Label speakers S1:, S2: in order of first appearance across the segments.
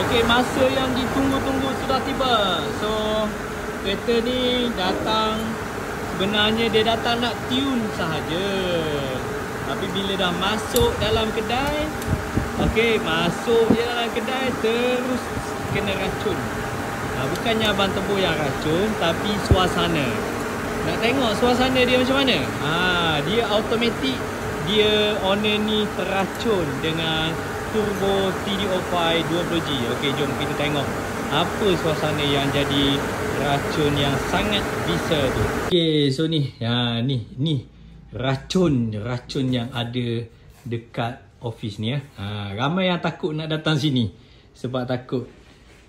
S1: Okey, masa yang ditunggu-tunggu sudah tiba. So, kereta ni datang, sebenarnya dia datang nak tune sahaja. Tapi bila dah masuk dalam kedai, okey, masuk je dalam kedai terus kena racun. Bukannya Abang Tebu yang racun, tapi suasana. Nak tengok suasana dia macam mana? Dia automatik. Dia owner ni terracun dengan turbo TDO5 20G. Okey, jom kita tengok apa suasana yang jadi racun yang sangat bisa tu. Okey, so ni, ni racun yang ada dekat office ni ya. Ramai yang takut nak datang sini sebab takut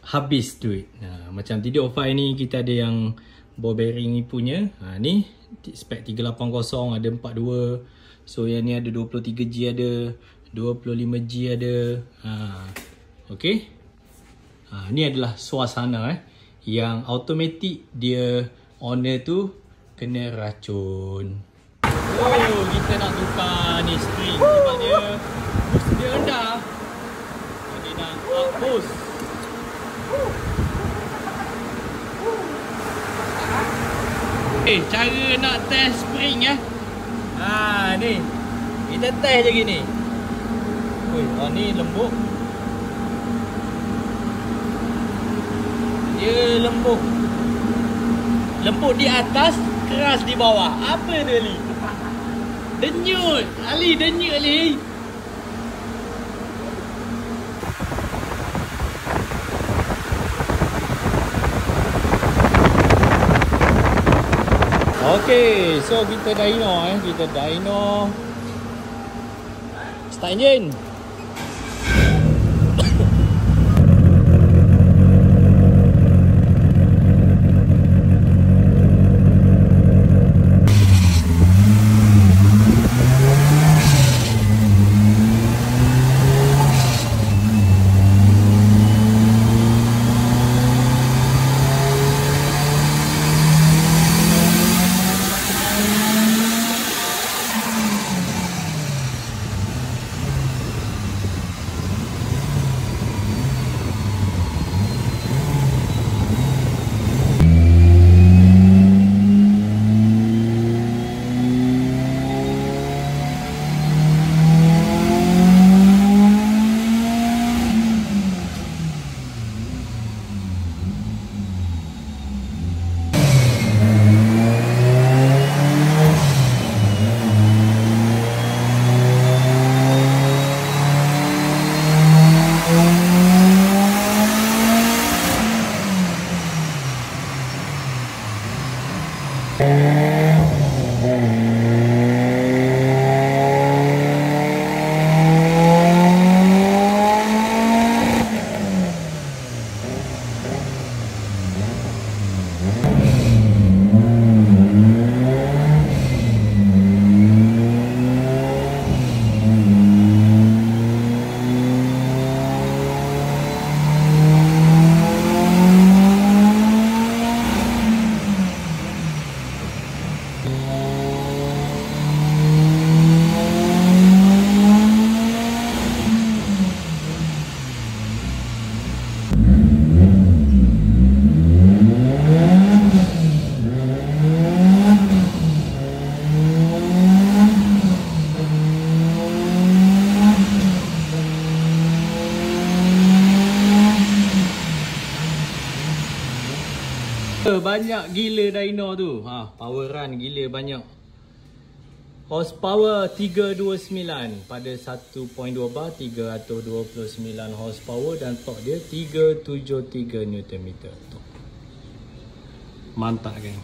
S1: habis duit. Macam TDO5 ni kita ada yang ball bearing ni punya. Ni spek 380 ada 42. So yang ni ada 23G ada, 25G ada. Okey. Ni adalah suasana yang automatik dia owner tu kena racun. Oh, kita nak tukar ni string sebab dia boost dia rendah. Dia nak boost. Cara nak test spring ni. Kita test je gini. Ni lembut. Dia lembut. Lembut di atas, keras di bawah. Apa tu Ali? Denyut. Ali denyut Ali. Okey, so kita dyno. Start engine. Banyak gila dyno tu. Power run gila banyak. Horsepower 329 pada 1.2 bar, 329 horsepower dan torque dia 373 Nm. Mantap kan?